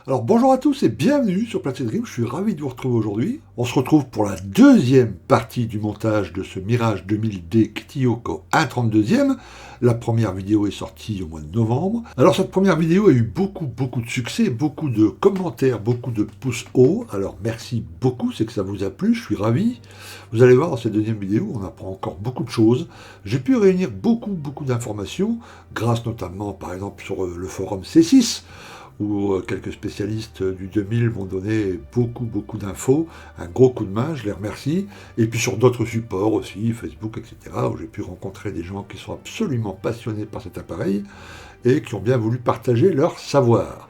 Alors bonjour à tous et bienvenue sur Placid Dream, je suis ravi de vous retrouver aujourd'hui. On se retrouve pour la deuxième partie du montage de ce Mirage 2000D Kittyhawk 1/32e. La première vidéo est sortie au mois de novembre. Alors cette première vidéo a eu beaucoup de succès, beaucoup de commentaires, beaucoup de pouces hauts. Alors merci beaucoup, c'est que ça vous a plu, je suis ravi. Vous allez voir dans cette deuxième vidéo, on apprend encore beaucoup de choses. J'ai pu réunir beaucoup d'informations, grâce notamment par exemple sur le forum C6, où quelques spécialistes du 2000 m'ont donné beaucoup d'infos, un gros coup de main, je les remercie, et puis sur d'autres supports aussi, Facebook, etc., où j'ai pu rencontrer des gens qui sont absolument passionnés par cet appareil, et qui ont bien voulu partager leur savoir.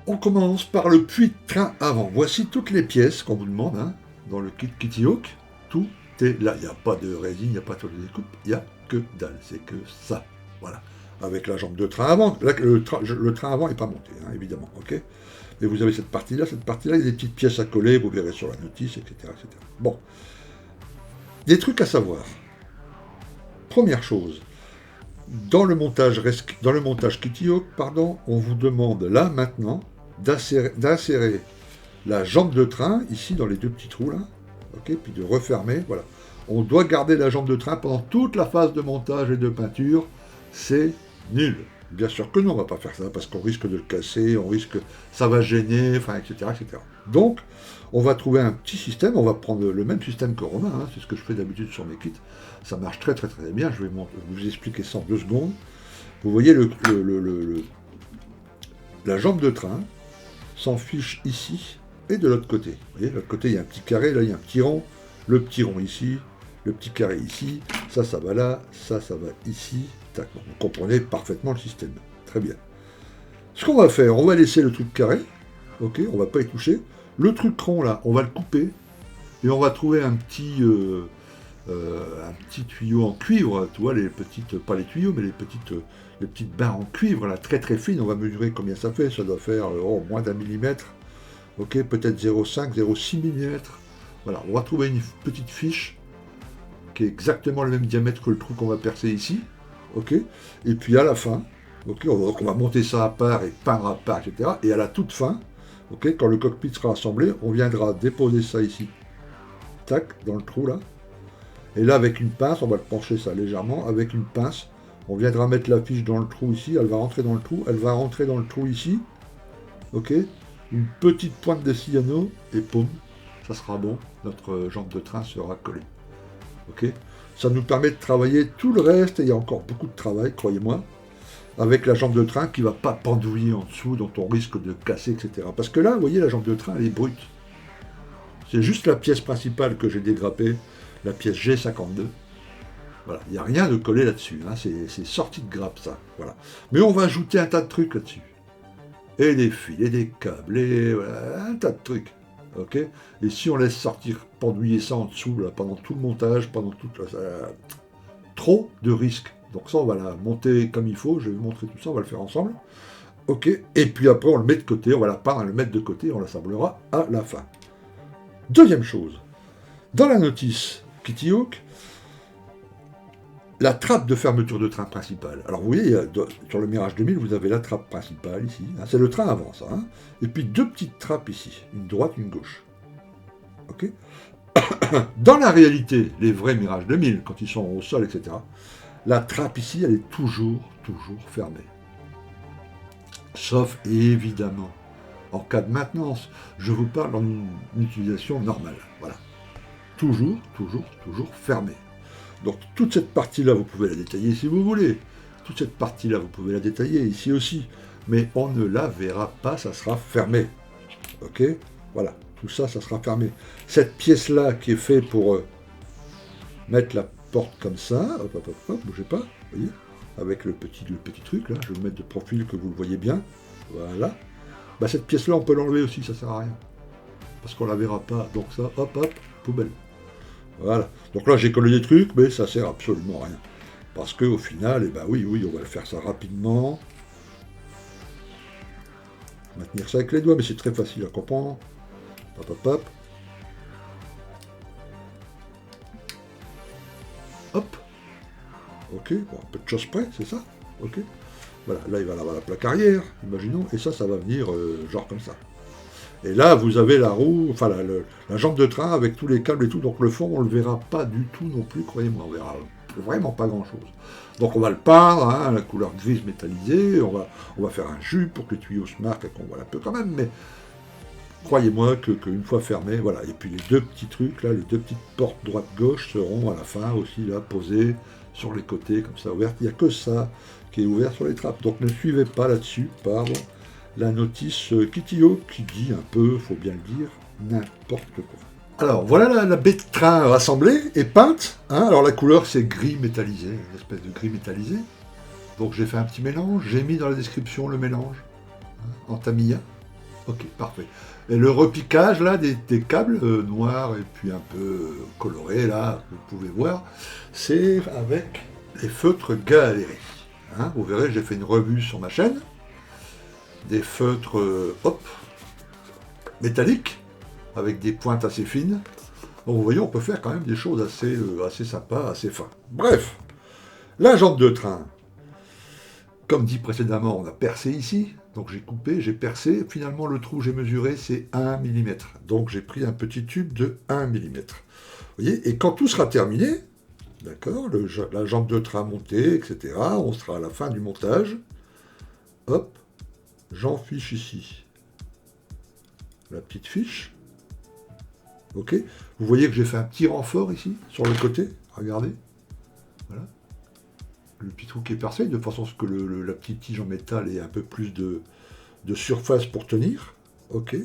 On commence par le puits de train avant. Voici toutes les pièces qu'on vous demande, hein, dans le kit Kittyhawk, tout est là, il n'y a pas de résine, il n'y a pas de découpe, il n'y a que dalle, c'est que ça, voilà. Avec la jambe de train avant. Là, le train avant n'est pas monté, hein, évidemment, ok. Et vous avez cette partie-là, il y a des petites pièces à coller, vous verrez sur la notice, etc. Bon. Des trucs à savoir. Première chose, dans le montage Kittyhawk, on vous demande là, maintenant, d'insérer la jambe de train, ici, dans les deux petits trous, là, ok, puis de refermer, voilà. On doit garder la jambe de train pendant toute la phase de montage et de peinture, c'est nul. Bien sûr que non, on va pas faire ça, parce qu'on risque de le casser, ça va gêner, enfin, etc. Donc, on va trouver un petit système, on va prendre le même système que Romain, hein, c'est ce que je fais d'habitude sur mes kits, ça marche très bien, je vais vous expliquer ça en 2 secondes. Vous voyez la jambe de train s'enfiche ici et de l'autre côté. Vous voyez, de l'autre côté, il y a un petit carré, là, il y a un petit rond, le petit rond ici, le petit carré ici, ça va là, ça va ici. Tac, vous comprenez parfaitement le système. Très bien. Ce qu'on va faire, on va laisser le truc carré, ok, on va pas y toucher. Le truc rond là, on va le couper et on va trouver un petit tuyau en cuivre, tu vois, les petites, pas les tuyaux, mais les petites barres en cuivre là, très fines. On va mesurer combien ça fait. Ça doit faire moins d'1 millimètre. Ok, peut-être 0,5, 0,6 mm. Voilà, on va trouver une petite fiche qui est exactement le même diamètre que le trou qu'on va percer ici. Ok, et puis à la fin, ok, on va monter ça à part et peindre à part, etc. Et à la toute fin, ok, quand le cockpit sera assemblé, on viendra déposer ça ici, tac, dans le trou là. Et là, avec une pince, on va le pencher ça légèrement, avec une pince, on viendra mettre la fiche dans le trou ici, elle va rentrer dans le trou, elle va rentrer dans le trou ici, ok, une petite pointe de cyano, et poum, ça sera bon, notre jambe de train sera collée. Ok, ça nous permet de travailler tout le reste, et il y a encore beaucoup de travail, croyez-moi, avec la jambe de train qui ne va pas pendouiller en dessous, dont on risque de casser, etc. Parce que là, vous voyez, la jambe de train, elle est brute. C'est juste la pièce principale que j'ai dégrappée, la pièce G52. Voilà, il n'y a rien de collé là-dessus, hein. C'est sorti de grappe, ça. Voilà. Mais on va ajouter un tas de trucs là-dessus. Et des fils, et des câbles, et voilà, un tas de trucs. Ok, et si on laisse sortir, pendouiller ça en dessous, là, pendant tout le montage, trop de risques. Donc ça, on va la monter comme il faut, je vais vous montrer tout ça, on va le faire ensemble. Ok, et puis après, on le met de côté, on va la peindre, le mettre de côté, on l'assemblera à la fin. Deuxième chose, dans la notice Kittyhawk, la trappe de fermeture de train principale. Alors vous voyez, sur le Mirage 2000, vous avez la trappe principale ici, hein, c'est le train avant ça, hein, et puis 2 petites trappes ici, une droite, une gauche. Ok. Dans la réalité, les vrais Mirage 2000, quand ils sont au sol, etc., la trappe ici, elle est toujours fermée. Sauf évidemment en cas de maintenance. Je vous parle dans une utilisation normale. Voilà. Toujours fermée. Donc toute cette partie-là, vous pouvez la détailler si vous voulez. Toute cette partie-là, vous pouvez la détailler ici aussi. Mais on ne la verra pas, ça sera fermé. Ok ? Voilà. Tout ça, ça sera fermé. Cette pièce-là qui est faite pour mettre la porte comme ça, hop, bougez pas, vous voyez, avec le petit truc là, je vais le mettre de profil que vous le voyez bien, voilà. Bah cette pièce-là, on peut l'enlever aussi, ça sert à rien. Parce qu'on la verra pas, donc ça, hop, poubelle. Voilà. Donc là, j'ai collé des trucs, mais ça sert absolument à rien. Parce qu'au final, eh ben oui, on va faire ça rapidement. Maintenir ça avec les doigts, mais c'est très facile à comprendre. Hop. Hop. Ok, bon, un peu de choses près, c'est ça. Ok. Voilà, là il va avoir la plaque arrière, imaginons, et ça va venir genre comme ça. Et là, vous avez la roue, enfin la jambe de train avec tous les câbles et tout, donc le fond, on ne le verra pas du tout non plus, croyez-moi, on verra vraiment pas grand-chose. Donc on va le peindre, hein, la couleur grise métallisée, on va faire un jus pour que les tuyaux se marquent et qu'on voit un peu quand même, mais croyez-moi qu'une fois fermé, voilà. Et puis les deux petits trucs, là, les deux petites portes droite-gauche seront à la fin aussi, là, posées sur les côtés, comme ça, ouvertes. Il n'y a que ça qui est ouvert sur les trappes. Donc ne suivez pas là-dessus, pardon, la notice Kitio qui dit un peu, faut bien le dire, n'importe quoi. Alors voilà la baie de train rassemblée et peinte. Hein. Alors la couleur c'est gris métallisé, une espèce de gris métallisé. Donc j'ai fait un petit mélange, j'ai mis dans la description le mélange, hein, en Tamiya. Ok, parfait. Et le repiquage là des câbles noirs et puis un peu colorés là, vous pouvez voir, c'est avec les feutres Galeri. Hein. Vous verrez, j'ai fait une revue sur ma chaîne. Des feutres métalliques, avec des pointes assez fines. Donc vous voyez, on peut faire quand même des choses assez sympas, assez fins. Bref, la jambe de train, comme dit précédemment, on a percé ici, donc j'ai coupé, j'ai percé, finalement le trou j'ai mesuré, c'est 1 mm. Donc j'ai pris un petit tube de 1 mm. Vous voyez, et quand tout sera terminé, d'accord, la jambe de train montée, etc., on sera à la fin du montage, hop, j'en fiche ici la petite fiche. Ok. Vous voyez que j'ai fait un petit renfort ici, sur le côté. Regardez. Voilà. Le petit trou qui est percé, de façon à ce que la petite tige en métal ait un peu plus de surface pour tenir. Ok.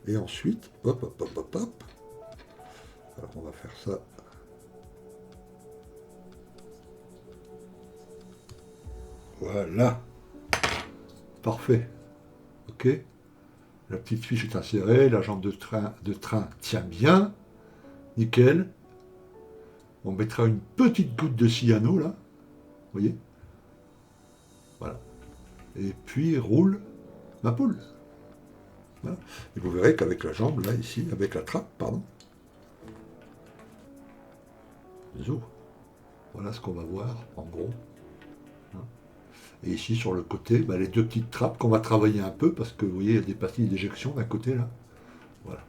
Et ensuite, hop, hop, hop, hop, hop. Alors on va faire ça. Voilà. Parfait. Ok. La petite fiche est insérée, la jambe de train tient bien. Nickel. On mettra une petite goutte de cyano là. Vous voyez. Voilà. Et puis roule ma poule. Voilà. Et vous verrez qu'avec la jambe, là, ici, avec la trappe, pardon. Zou. Voilà ce qu'on va voir, en gros. Et ici, sur le côté, les deux petites trappes qu'on va travailler un peu, parce que vous voyez, il y a des pastilles d'éjection d'un côté, là. Voilà.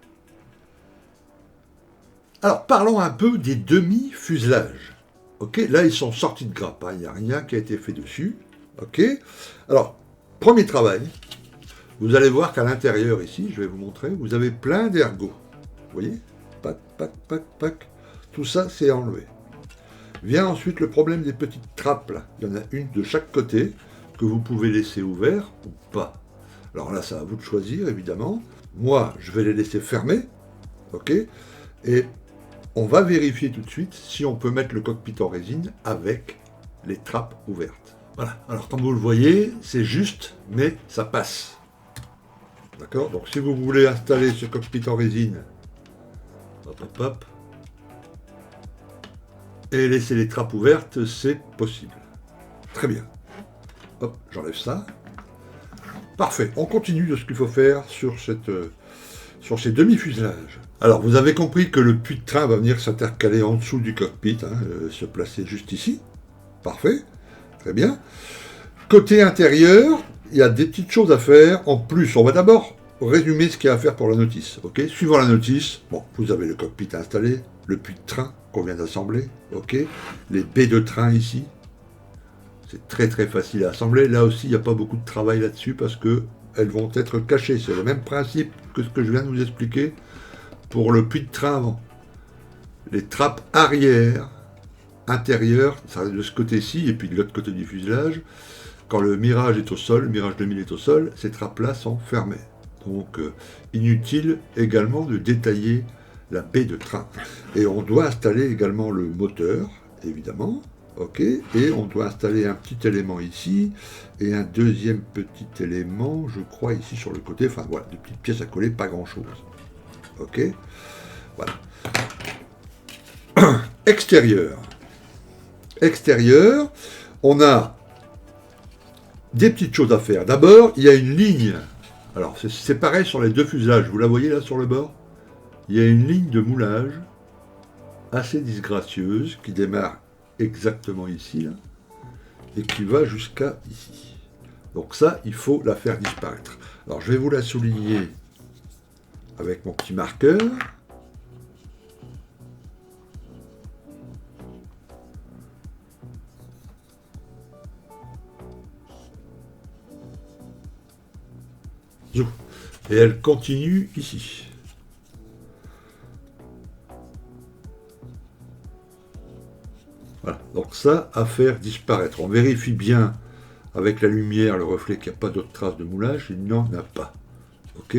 Alors, parlons un peu des demi-fuselages. Ok, là, ils sont sortis de grappe, hein. Il n'y a rien qui a été fait dessus. Ok. Alors, premier travail. Vous allez voir qu'à l'intérieur, ici, je vais vous montrer, vous avez plein d'ergots. Vous voyez? Pac, pac, pac, pac. Tout ça, c'est enlevé. Vient ensuite le problème des petites trappes, là. Il y en a une de chaque côté, que vous pouvez laisser ouvert ou pas. Alors là, c'est à vous de choisir, évidemment. Moi, je vais les laisser fermés, ok. Et on va vérifier tout de suite si on peut mettre le cockpit en résine avec les trappes ouvertes. Voilà, alors comme vous le voyez, c'est juste, mais ça passe. D'accord? Donc si vous voulez installer ce cockpit en résine, hop, hop, hop, et laisser les trappes ouvertes, c'est possible. Très bien. Hop, j'enlève ça. Parfait. On continue de ce qu'il faut faire sur ces demi-fuselages. Alors, vous avez compris que le puits de train va venir s'intercaler en dessous du cockpit, hein, se placer juste ici. Parfait. Très bien. Côté intérieur, il y a des petites choses à faire. En plus, on va d'abord résumer ce qu'il y a à faire pour la notice. Ok. Suivant la notice, bon, vous avez le cockpit installé, le puits de train qu'on vient d'assembler, ok, les baies de train ici, c'est très très facile à assembler. Là aussi, il n'y a pas beaucoup de travail là-dessus parce que elles vont être cachées. C'est le même principe que ce que je viens de vous expliquer pour le puits de train avant. Les trappes arrière, intérieures, ça reste de ce côté-ci et puis de l'autre côté du fuselage. Quand le Mirage est au sol, le Mirage 2000 est au sol, ces trappes-là sont fermées. Donc, inutile également de détailler la baie de train. Et on doit installer également le moteur, évidemment, ok, et on doit installer un petit élément ici, et un deuxième petit élément, je crois, ici sur le côté, enfin voilà, des petites pièces à coller, pas grand-chose. Ok, voilà. Extérieur. Extérieur, on a des petites choses à faire. D'abord, il y a une ligne. Alors, c'est pareil sur les deux fuselages, vous la voyez là sur le bord? Il y a une ligne de moulage assez disgracieuse qui démarre exactement ici, là, et qui va jusqu'à ici. Donc ça, il faut la faire disparaître. Alors je vais vous la souligner avec mon petit marqueur. Et elle continue ici. Voilà, donc ça, à faire disparaître. On vérifie bien avec la lumière, le reflet, qu'il n'y a pas d'autres traces de moulage. Il n'y en a pas. Ok?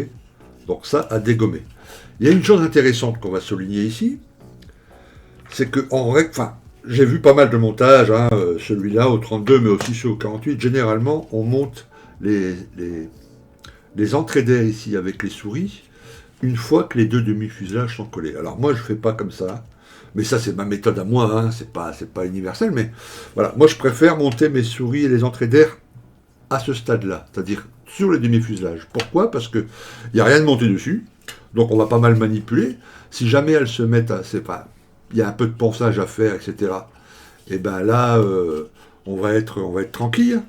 Donc ça, à dégommer. Il y a une chose intéressante qu'on va souligner ici, c'est que en règle, enfin, j'ai vu pas mal de montages, hein, celui-là au 32, mais aussi ceux au 48. Généralement, on monte les entrées d'air ici avec les souris une fois que les deux demi-fuselages sont collés. Alors moi, je fais pas comme ça. Mais ça, c'est ma méthode à moi, hein, c'est pas universel, mais voilà. Moi, je préfère monter mes souris et les entrées d'air à ce stade-là, c'est-à-dire sur les demi-fuselages. Pourquoi? Parce qu'il n'y a rien de monté dessus, donc on va pas mal manipuler. Si jamais elles se mettent à... il y a un peu de ponçage à faire, etc. Et ben là, on va être tranquille,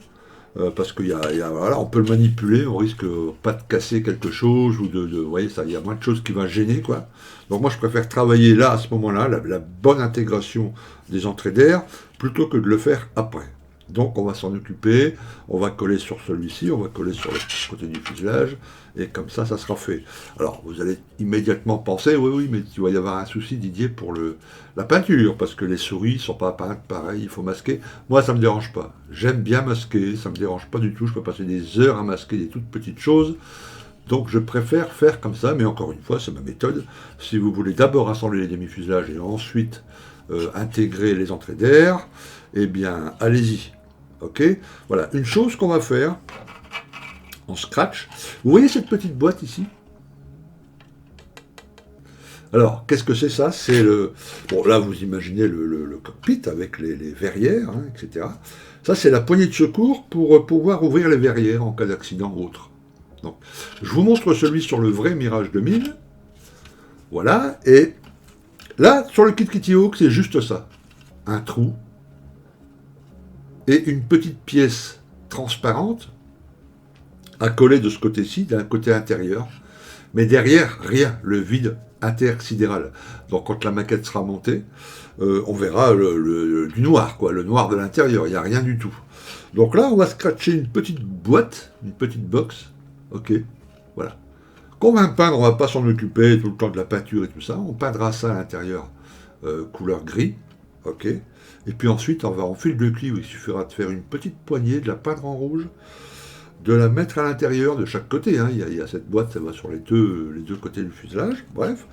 parce qu'il voilà, on peut le manipuler, on risque pas de casser quelque chose, ou vous voyez, ça, il y a moins de choses qui vont gêner, quoi. Donc moi, je préfère travailler là, à ce moment-là, la bonne intégration des entrées d'air, plutôt que de le faire après. Donc on va s'en occuper, on va coller sur celui-ci, on va coller sur le côté du fuselage, et comme ça sera fait. Alors vous allez immédiatement penser, oui, mais il va y avoir un souci, Didier, pour la peinture, parce que les souris ne sont pas peintes pareil, il faut masquer. Moi, ça ne me dérange pas. J'aime bien masquer, ça ne me dérange pas du tout, je peux passer des heures à masquer des toutes petites choses. Donc je préfère faire comme ça, mais encore une fois, c'est ma méthode. Si vous voulez d'abord assembler les demi-fuselages et ensuite intégrer les entrées d'air, eh bien, allez-y. Ok? Voilà, une chose qu'on va faire en scratch. Vous voyez cette petite boîte ici? Alors, qu'est-ce que c'est ça? C'est le... Bon, là, vous imaginez le cockpit avec les verrières, hein, etc. Ça, c'est la poignée de secours pour pouvoir ouvrir les verrières en cas d'accident ou autre. Donc, je vous montre celui sur le vrai Mirage 2000. Voilà, et là, sur le Kitty Hawk, c'est juste ça. Un trou et une petite pièce transparente à coller de ce côté-ci, d'un côté intérieur. Mais derrière, rien, le vide intersidéral. Donc quand la maquette sera montée, on verra du noir, quoi, le noir de l'intérieur, il n'y a rien du tout. Donc là, on va scratcher une petite boîte, une petite box, ok, voilà. Qu'on va peindre, on ne va pas s'en occuper tout le temps de la peinture et tout ça, on peindra ça à l'intérieur, couleur gris, ok. Et puis ensuite, on va en fil de cuivre, il suffira de faire une petite poignée, de la peindre en rouge, de la mettre à l'intérieur de chaque côté, hein. Il y a cette boîte, ça va sur les deux côtés du fuselage, bref,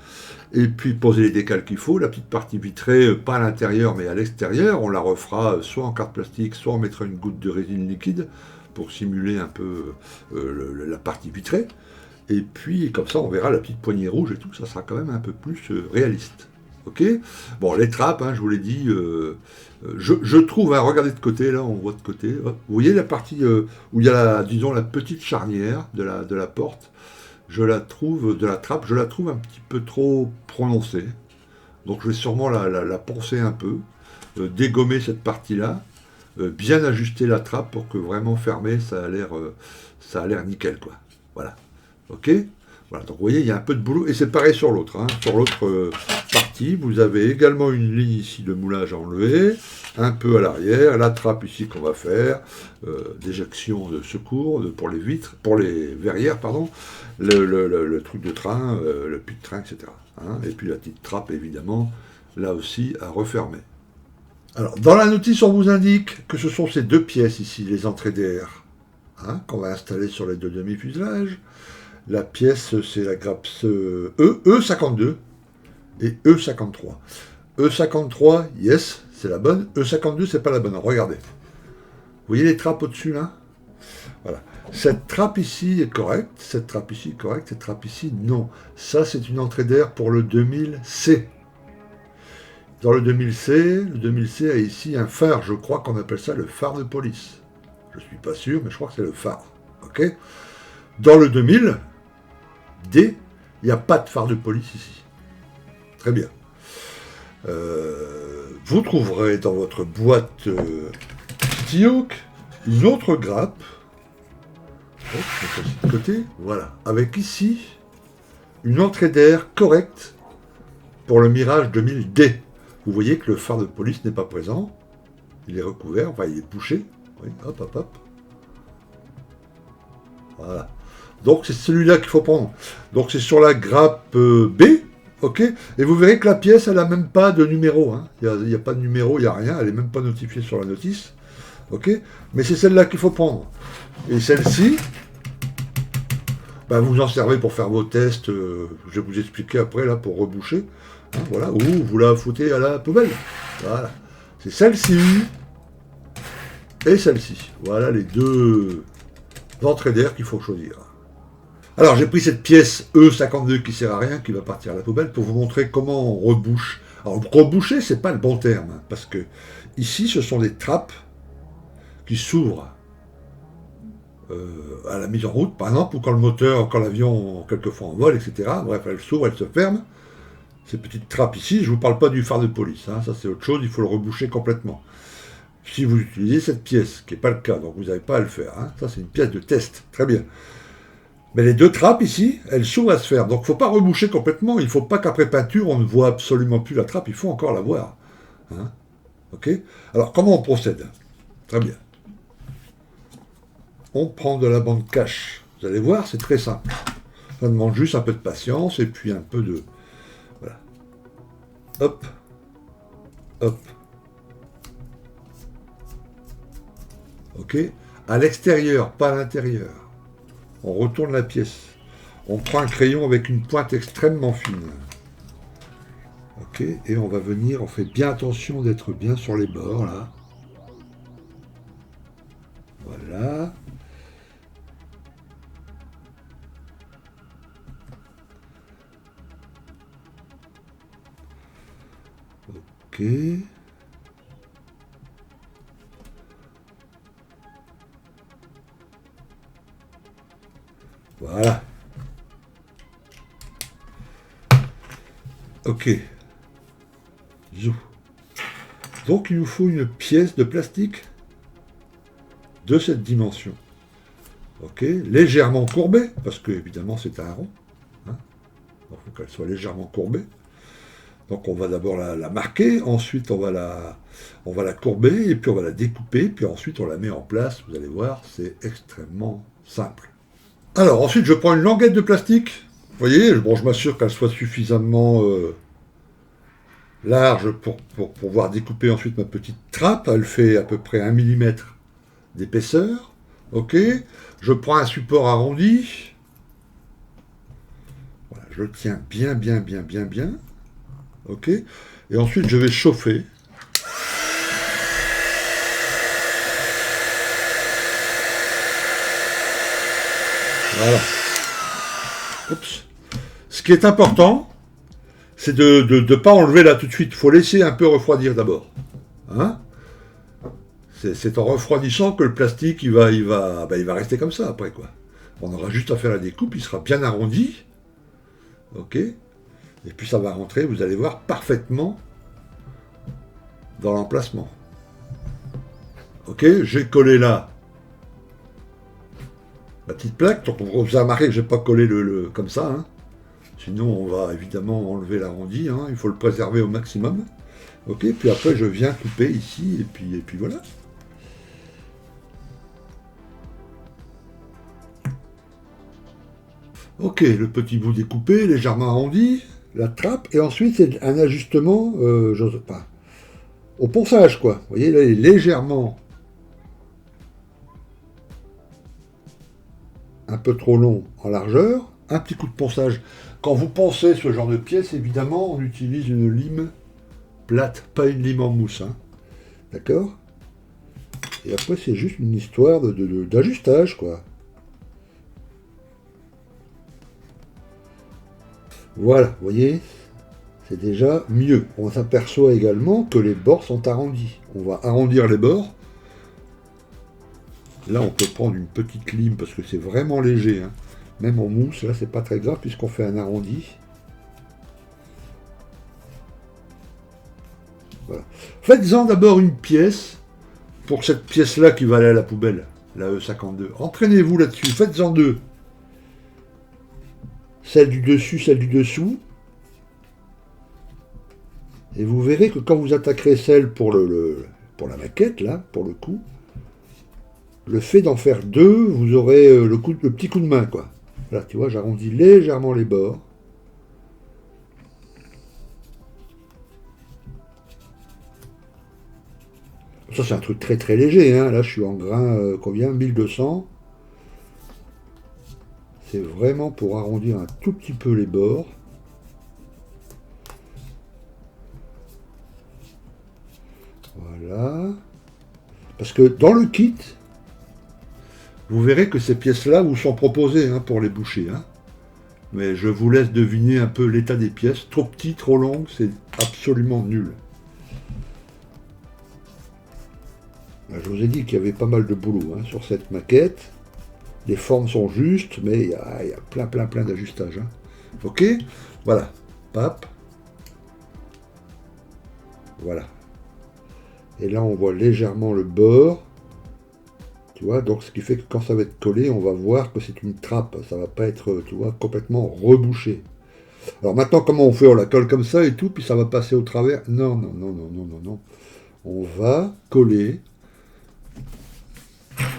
et puis poser les décals qu'il faut, la petite partie vitrée, pas à l'intérieur mais à l'extérieur, on la refera soit en carte plastique, soit on mettra une goutte de résine liquide pour simuler un peu la partie vitrée, et puis comme ça on verra la petite poignée rouge et tout, ça sera quand même un peu plus réaliste. Ok. Bon, les trappes, hein, je vous l'ai dit, je trouve, hein, regardez de côté, là, on voit de côté, hop, vous voyez la partie où il y a, disons, la petite charnière de la porte, je la trouve, de la trappe, je la trouve un petit peu trop prononcée. Donc je vais sûrement la poncer un peu, dégommer cette partie-là, bien ajuster la trappe pour que vraiment fermé, ça a l'air nickel, quoi. Voilà. Ok. Voilà, donc vous voyez, il y a un peu de boulot, et c'est pareil sur l'autre. Hein. Sur l'autre partie, vous avez également une ligne ici de moulage à enlever, un peu à l'arrière, la trappe ici qu'on va faire, d'éjection de secours pour les vitres, pour les verrières, pardon, le truc de train, le puits de train, etc. Hein. Et puis la petite trappe, évidemment, là aussi, à refermer. Alors, dans la notice, on vous indique que ce sont ces deux pièces ici, les entrées d'air, hein, qu'on va installer sur les deux demi-fuselages. La pièce, c'est la grappe E52 et E53. E53, yes, c'est la bonne. E52, c'est pas la bonne. Regardez. Vous voyez les trappes au-dessus, là? Voilà. Cette trappe ici est correcte. Cette trappe ici est correcte. Cette trappe ici, non. Ça, c'est une entrée d'air pour le 2000C. Dans le 2000C a ici un phare. Je crois qu'on appelle ça le phare de police. Je suis pas sûr, mais je crois que c'est le phare. Ok. Dans le 2000... D, il n'y a pas de phare de police ici. Très bien. Vous trouverez dans votre boîte Kitty Hawk une autre grappe Hop, on met ça de côté. Voilà. Avec ici, une entrée d'air correcte pour le Mirage 2000D. Vous voyez que le phare de police n'est pas présent. Il est recouvert, enfin il est bouché. Oui, hop, hop, hop. Voilà. Donc c'est celui-là qu'il faut prendre. Donc c'est sur la grappe B, ok. Et vous verrez que la pièce, elle n'a même pas de numéro. Hein. Il n'y a pas de numéro, il n'y a rien. Elle n'est même pas notifiée sur la notice. Ok. Mais c'est celle-là qu'il faut prendre. Et celle-ci, ben, vous en servez pour faire vos tests. Je vais vous expliquer après là pour reboucher. Hein, voilà. Ou vous la foutez à la poubelle. Voilà. C'est celle-ci et celle-ci. Voilà les deux entrées d'air qu'il faut choisir. Alors j'ai pris cette pièce E52 qui sert à rien, qui va partir à la poubelle, pour vous montrer comment on rebouche. Alors reboucher, c'est pas le bon terme, hein, parce que ici ce sont des trappes qui s'ouvrent à la mise en route, par exemple, ou quand le moteur, quand l'avion, quelquefois en vol, etc. Bref, elles s'ouvrent, elles se ferment. Ces petites trappes ici, je ne vous parle pas du phare de police, hein, ça c'est autre chose, il faut le reboucher complètement. Si vous utilisez cette pièce, qui n'est pas le cas, donc vous n'avez pas à le faire, hein, ça c'est une pièce de test, très bien. Mais les deux trappes ici, elles s'ouvrent à se faire. Donc il ne faut pas reboucher complètement. Il ne faut pas qu'après peinture, on ne voit absolument plus la trappe. Il faut encore la voir. Hein, ok. Alors comment on procède? Très bien. On prend de la bande cache. Vous allez voir, c'est très simple. Ça demande juste un peu de patience et puis un peu de... Voilà. Hop. Hop. Ok. À l'extérieur, pas à l'intérieur. On retourne la pièce. On prend un crayon avec une pointe extrêmement fine. Ok, et on va venir, on fait bien attention d'être bien sur les bords, là. Voilà. Ok. Voilà. Ok. Zou. Donc il nous faut une pièce de plastique de cette dimension. Ok. Légèrement courbée, parce que évidemment c'est un rond. Hein. Donc il faut qu'elle soit légèrement courbée. Donc on va d'abord la marquer, ensuite on va la courber, et puis on va la découper, puis ensuite on la met en place. Vous allez voir, c'est extrêmement simple. Alors ensuite je prends une languette de plastique. Vous voyez, bon, je m'assure qu'elle soit suffisamment large pour pouvoir découper ensuite ma petite trappe. Elle fait à peu près 1 mm d'épaisseur. Ok. Je prends un support arrondi. Voilà, je le tiens bien, bien, bien, bien, bien. Ok. Et ensuite je vais chauffer. Voilà. Oups. Ce qui est important, c'est de ne pas enlever là tout de suite. Il faut laisser un peu refroidir d'abord. Hein? C'est en refroidissant que le plastique il va rester comme ça après, quoi. On aura juste à faire la découpe, il sera bien arrondi. Ok. Et puis ça va rentrer, vous allez voir, parfaitement dans l'emplacement. Ok, j'ai collé là la petite plaque. Donc vous avez remarqué que je n'ai pas collé le comme ça. Hein. Sinon on va évidemment enlever l'arrondi. Hein. Il faut le préserver au maximum. Ok, puis après je viens couper ici et puis voilà. Ok, le petit bout découpé, légèrement arrondi, la trappe, et ensuite c'est un ajustement, je sais pas, au ponçage quoi. Vous voyez, là il est légèrement un peu trop long en largeur, un petit coup de ponçage. Quand vous poncez ce genre de pièce, évidemment, on utilise une lime plate, pas une lime en mousse. Hein. D'accord? Et après, c'est juste une histoire d'ajustage, quoi. Voilà, vous voyez, c'est déjà mieux. On s'aperçoit également que les bords sont arrondis. On va arrondir les bords. Là, on peut prendre une petite lime parce que c'est vraiment léger. Hein. Même en mousse, là, c'est pas très grave puisqu'on fait un arrondi. Voilà. Faites-en d'abord une pièce pour cette pièce-là qui va aller à la poubelle. la E52. Entraînez-vous là-dessus, faites-en deux. Celle du dessus, celle du dessous. Et vous verrez que quand vous attaquerez celle pour la maquette, là, pour le coup, le fait d'en faire deux, vous aurez le petit coup de main, quoi. Là, tu vois, j'arrondis légèrement les bords. Ça, c'est un truc très très léger, hein. Là, je suis en grain, combien 1200. C'est vraiment pour arrondir un tout petit peu les bords. Voilà. Parce que dans le kit, vous verrez que ces pièces-là vous sont proposées, hein, pour les boucher, hein. Mais je vous laisse deviner un peu l'état des pièces. Trop petit, trop longue, c'est absolument nul. Je vous ai dit qu'il y avait pas mal de boulot, hein, sur cette maquette. Les formes sont justes, mais il y a plein d'ajustages, hein. Ok. Voilà. Pap. Voilà. Et là, on voit légèrement le bord. Tu vois, donc ce qui fait que quand ça va être collé, on va voir que c'est une trappe. Ça va pas être, tu vois, complètement rebouché. Alors maintenant, comment on fait? On la colle comme ça et tout, puis ça va passer au travers. Non, non, non, non, non, non, non. On va coller.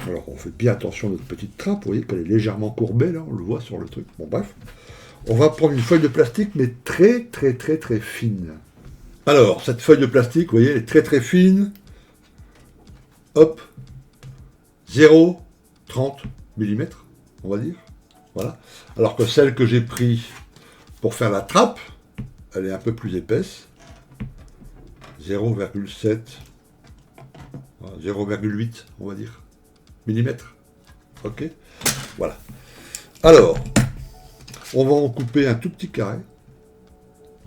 Alors, on fait bien attention à notre petite trappe. Vous voyez qu'elle est légèrement courbée, là, on le voit sur le truc. Bon, bref. On va prendre une feuille de plastique, mais très, très, très, très fine. Alors, cette feuille de plastique, vous voyez, elle est très, très fine. Hop. 0,30 mm, on va dire. Voilà. Alors que celle que j'ai pris pour faire la trappe, elle est un peu plus épaisse. 0,7, 0,8, on va dire, millimètres. Ok. Voilà. Alors, on va en couper un tout petit carré,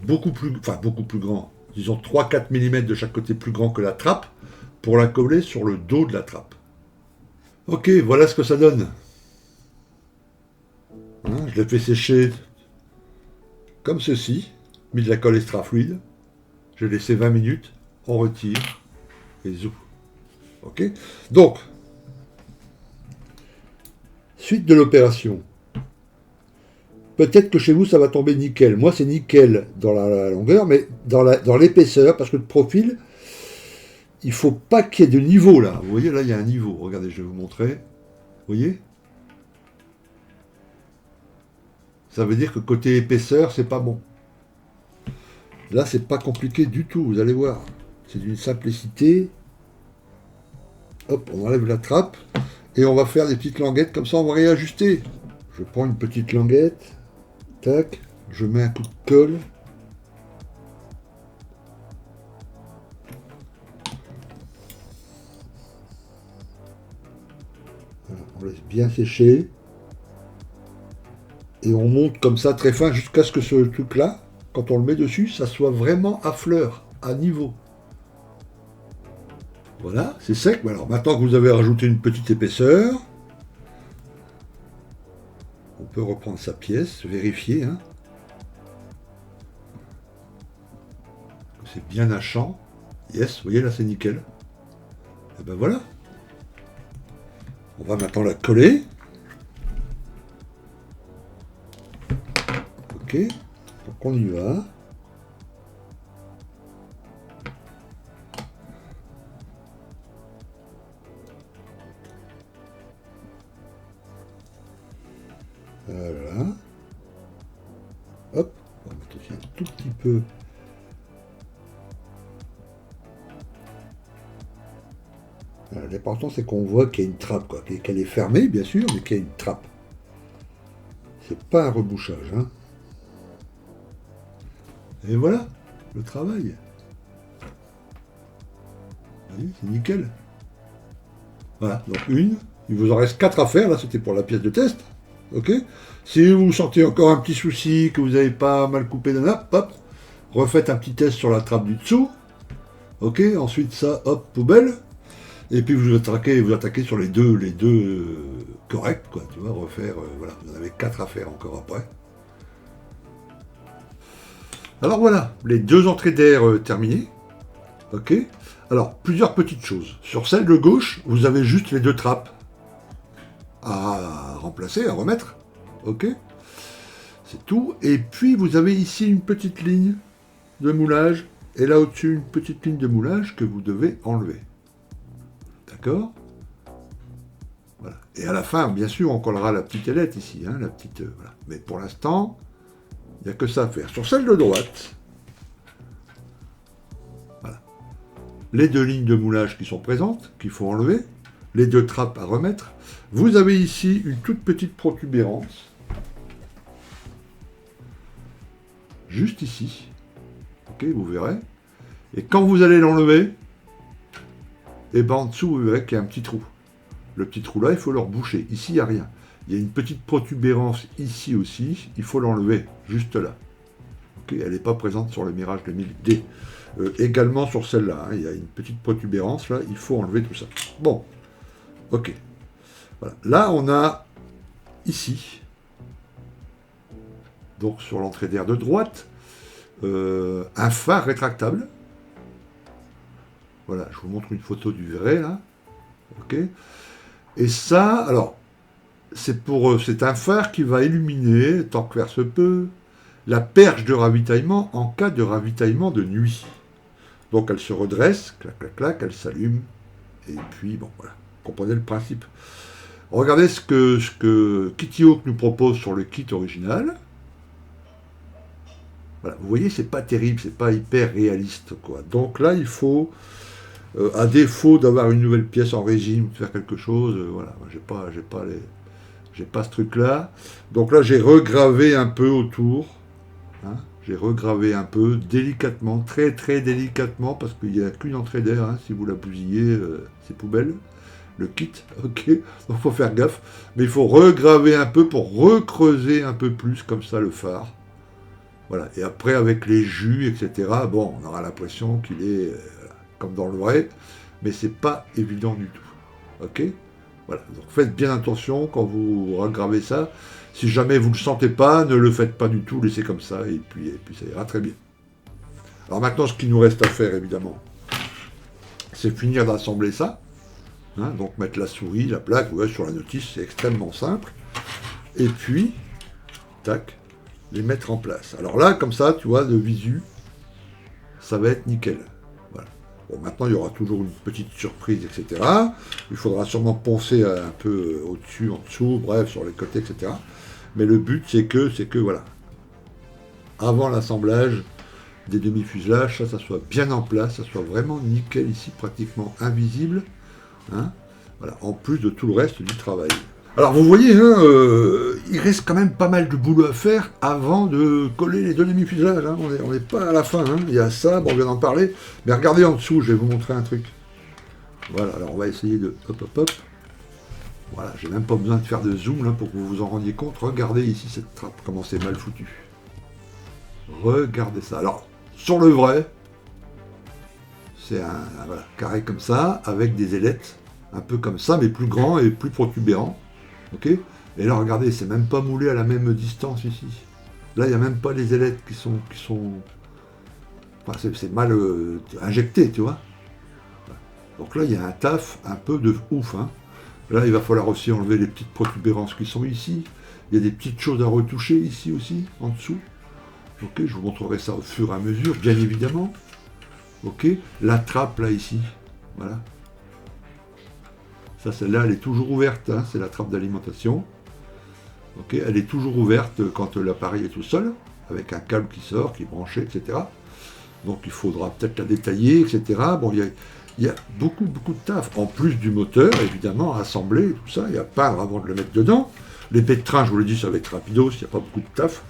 beaucoup plus grand, disons 3-4 mm de chaque côté plus grand que la trappe, pour la coller sur le dos de la trappe. Ok, voilà ce que ça donne. Hein, je l'ai fait sécher comme ceci, mis de la colle extra fluide. J'ai laissé 20 minutes, on retire et zou. Ok. Donc, suite de l'opération. Peut-être que chez vous ça va tomber nickel. Moi c'est nickel dans la longueur, mais dans l'épaisseur, parce que le profil, il ne faut pas qu'il y ait de niveau là. Vous voyez, là, il y a un niveau. Regardez, je vais vous montrer. Vous voyez? Ça veut dire que côté épaisseur, c'est pas bon. Là, c'est pas compliqué du tout, vous allez voir. C'est d'une simplicité. Hop, on enlève la trappe. Et on va faire des petites languettes, comme ça, on va réajuster. Je prends une petite languette. Tac. Je mets un coup de colle. On laisse bien sécher. Et on monte comme ça très fin jusqu'à ce que ce truc-là, quand on le met dessus, ça soit vraiment à fleur, à niveau. Voilà, c'est sec. Alors maintenant que vous avez rajouté une petite épaisseur, on peut reprendre sa pièce, vérifier, hein. C'est bien un champ. Yes, vous voyez là c'est nickel. Et ben voilà. On va maintenant la coller. Ok, donc on y va. Voilà. Hop, on va mettre aussi un tout petit peu. L'important c'est qu'on voit qu'il y a une trappe, quoi, qu'elle est fermée bien sûr, mais qu'il y a une trappe. C'est pas un rebouchage, hein. Et voilà, le travail. Vous voyez, c'est nickel. Voilà, donc une, il vous en reste 4 à faire, là c'était pour la pièce de test. Ok. Si vous sentez encore un petit souci, que vous n'avez pas mal coupé de nappe, hop, refaites un petit test sur la trappe du dessous. Ok, ensuite ça, hop, poubelle. Et puis vous attaquez sur les deux corrects, quoi, tu vois, refaire, voilà, vous en avez 4 à faire encore après. Alors voilà, les 2 entrées d'air terminées. Ok. Alors, plusieurs petites choses. Sur celle de gauche, vous avez juste les 2 trappes. à remplacer, à remettre. Ok? C'est tout. Et puis vous avez ici une petite ligne de moulage. Et là au-dessus, une petite ligne de moulage que vous devez enlever. D'accord? Voilà. Et à la fin, bien sûr, on collera la petite ailette ici. Hein, la petite, voilà. Mais pour l'instant, il n'y a que ça à faire. Sur celle de droite, voilà. Les deux lignes de moulage qui sont présentes, qu'il faut enlever. Les deux trappes à remettre. Vous avez ici une toute petite protubérance. Juste ici. Ok, vous verrez. Et quand vous allez l'enlever, et ben en dessous, vous verrez qu'il y a un petit trou. Le petit trou là, il faut le reboucher. Ici, il n'y a rien. Il y a une petite protubérance ici aussi. Il faut l'enlever, juste là. Ok, elle n'est pas présente sur le Mirage 2000D. Également sur celle-là, hein, il y a une petite protubérance là. Il faut enlever tout ça. Bon. Ok. Voilà. Là, on a ici, donc sur l'entrée d'air de droite, un phare rétractable. Voilà, je vous montre une photo du vrai là. Ok. Et ça, alors, c'est un phare qui va illuminer, tant que faire se peut, la perche de ravitaillement en cas de ravitaillement de nuit. Donc elle se redresse, clac, clac, clac, elle s'allume, et puis, bon, voilà, vous comprenez le principe. Regardez ce que Kitty Hawk nous propose sur le kit original. Voilà, vous voyez, c'est pas terrible, c'est pas hyper réaliste, quoi. Donc là, il faut, à défaut d'avoir une nouvelle pièce en régime, de faire quelque chose, voilà, j'ai pas ce truc-là. Donc là, j'ai regravé un peu autour, hein, j'ai regravé un peu, délicatement, très très délicatement, parce qu'il n'y a qu'une entrée d'air, hein, si vous la bousillez, c'est poubelle. Le kit, ok, donc il faut faire gaffe, mais il faut regraver un peu pour recreuser un peu plus comme ça le phare. Voilà, et après avec les jus, etc., bon, on aura l'impression qu'il est comme dans le vrai, mais c'est pas évident du tout. Ok? Voilà, donc faites bien attention quand vous regravez ça. Si jamais vous ne le sentez pas, ne le faites pas du tout, laissez comme ça, et puis ça ira très bien. Alors maintenant, ce qu'il nous reste à faire, évidemment, c'est finir d'assembler ça. Hein, donc mettre la souris, la plaque, vous voyez, sur la notice, c'est extrêmement simple. Et puis, tac, les mettre en place. Alors là, comme ça, tu vois, de visu, ça va être nickel. Voilà. Bon, maintenant, il y aura toujours une petite surprise, etc. Il faudra sûrement poncer un peu au-dessus, en dessous, bref, sur les côtés, etc. Mais le but, c'est que, voilà, avant l'assemblage des demi-fuselages, ça soit bien en place, ça soit vraiment nickel ici, pratiquement invisible. Hein, voilà, en plus de tout le reste du travail. Alors vous voyez, hein, il reste quand même pas mal de boulot à faire avant de coller les deux demi-fuselages. Hein. On n'est pas à la fin. Hein. Il y a ça, bon, on vient d'en parler. Mais regardez en dessous, je vais vous montrer un truc. Voilà, alors on va essayer de... Hop, hop, hop. Voilà, j'ai même pas besoin de faire de zoom là, pour que vous vous en rendiez compte. Regardez ici cette trappe, comment c'est mal foutu. Regardez ça. Alors, sur le vrai, c'est un voilà, carré comme ça, avec des ailettes, un peu comme ça, mais plus grand et plus protubérant. Ok? Et là, regardez, c'est même pas moulé à la même distance ici. Là, il n'y a même pas les ailettes qui sont... Enfin, c'est mal injecté, tu vois. Donc là, il y a un taf un peu de ouf. Hein. Là, il va falloir aussi enlever les petites protubérances qui sont ici. Il y a des petites choses à retoucher ici aussi, en dessous. Ok, je vous montrerai ça au fur et à mesure, bien évidemment. Ok, la trappe là ici, voilà. Ça, celle-là, elle est toujours ouverte, hein, c'est la trappe d'alimentation. Ok, elle est toujours ouverte quand l'appareil est tout seul, avec un câble qui sort, qui est branché, etc. Donc il faudra peut-être la détailler, etc. Bon, il y a beaucoup de taf, en plus du moteur, évidemment, à assembler, tout ça, il y a peindre avant de le mettre dedans. Les baies de train, je vous l'ai dit, ça va être rapidos, il n'y a pas beaucoup de taf.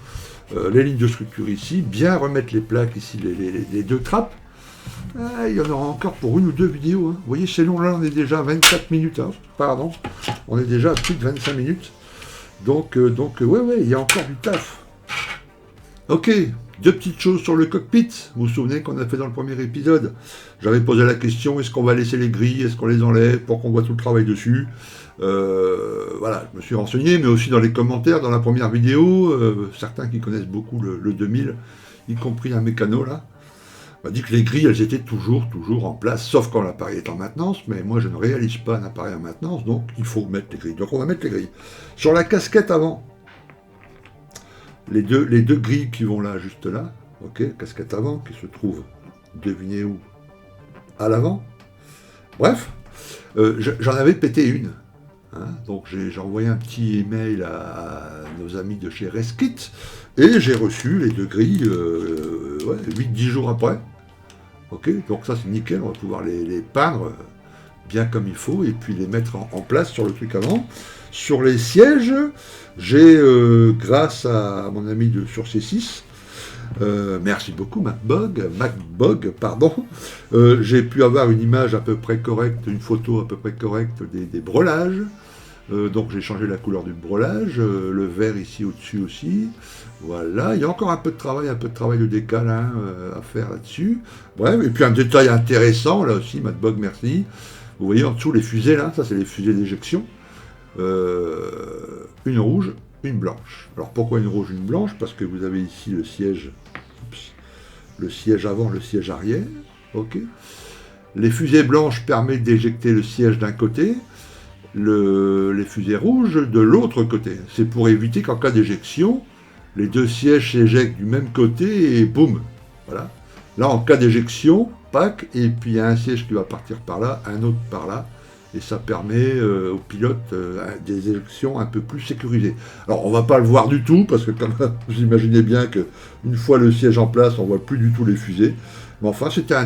Les lignes de structure ici, bien remettre les plaques ici, les deux trappes. Ah, il y en aura encore pour une ou deux vidéos. Hein. Vous voyez, c'est long, là, on est déjà à 24 minutes. Hein. Pardon, on est déjà à plus de 25 minutes. Donc ouais, il y a encore du taf. Ok, deux petites choses sur le cockpit. Vous vous souvenez qu'on a fait dans le premier épisode. J'avais posé la question, est-ce qu'on va laisser les grilles, est-ce qu'on les enlève pour qu'on voit tout le travail dessus. Voilà, je me suis renseigné, mais aussi dans les commentaires, dans la première vidéo, certains qui connaissent beaucoup le 2000, y compris un mécano là. On m'a dit que les grilles, elles étaient toujours en place, sauf quand l'appareil est en maintenance, mais moi je ne réalise pas un appareil en maintenance, donc il faut mettre les grilles. Donc on va mettre les grilles. Sur la casquette avant, les deux grilles qui vont là, juste là, ok, casquette avant, qui se trouve, devinez où, à l'avant. Bref, j'en avais pété une. Hein, donc j'ai envoyé un petit email à nos amis de chez Reskit, et j'ai reçu les deux grilles 8-10 jours après. Ok, donc ça c'est nickel, on va pouvoir les peindre bien comme il faut, et puis les mettre en place sur le truc avant. Sur les sièges, j'ai, grâce à mon ami sur C6, merci beaucoup MacBog, pardon, j'ai pu avoir une image à peu près correcte, une photo à peu près correcte des brelages. Donc j'ai changé la couleur du brelage, le vert ici au-dessus aussi. Voilà, il y a encore un peu de travail de décal à faire là-dessus. Bref, et puis un détail intéressant, là aussi, MacBog, merci. Vous voyez en dessous les fusées là, ça c'est les fusées d'éjection. Une rouge, une blanche. Alors pourquoi une rouge, une blanche? Parce que vous avez ici le siège avant, le siège arrière. Ok. Les fusées blanches permettent d'éjecter le siège d'un côté. Les fusées rouges de l'autre côté. C'est pour éviter qu'en cas d'éjection, les deux sièges s'éjectent du même côté et boum. Voilà. Là, en cas d'éjection, pack, et puis il y a un siège qui va partir par là, un autre par là, et ça permet aux pilotes des éjections un peu plus sécurisées. Alors, on ne va pas le voir du tout, parce que comme vous imaginez bien qu'une fois le siège en place, on ne voit plus du tout les fusées. Mais enfin, c'était un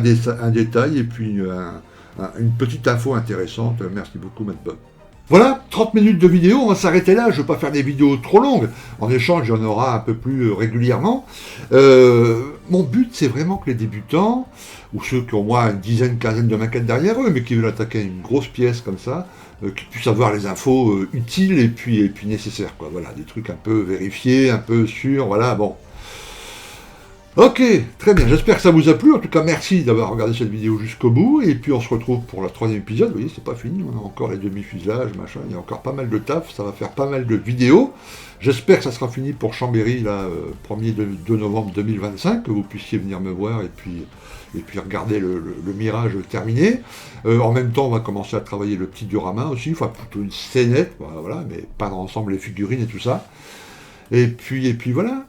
détail, et puis une petite info intéressante. Merci beaucoup, MacBog. Voilà, 30 minutes de vidéo, on va s'arrêter là, je ne veux pas faire des vidéos trop longues, en échange il y en aura un peu plus régulièrement. Mon but c'est vraiment que les débutants, ou ceux qui ont moins une dizaine, quinzaine de maquettes derrière eux, mais qui veulent attaquer une grosse pièce comme ça, qui puissent avoir les infos utiles et puis nécessaires, quoi. Voilà, des trucs un peu vérifiés, un peu sûrs, voilà, bon. Ok, très bien, j'espère que ça vous a plu, en tout cas merci d'avoir regardé cette vidéo jusqu'au bout, et puis on se retrouve pour le 3e épisode, vous voyez c'est pas fini, on a encore les demi-fuselages, machin, il y a encore pas mal de taf, ça va faire pas mal de vidéos, j'espère que ça sera fini pour Chambéry, là, 1er 2 novembre 2025, que vous puissiez venir me voir, et puis regarder le mirage terminé. En même temps on va commencer à travailler le petit diorama aussi, enfin plutôt une scénette, voilà, mais peindre ensemble les figurines et tout ça, et puis voilà,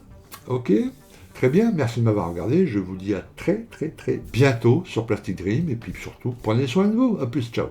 ok. Très bien, merci de m'avoir regardé, je vous dis à très bientôt sur Plastic Dream, et puis surtout, prenez soin de vous, à plus, ciao.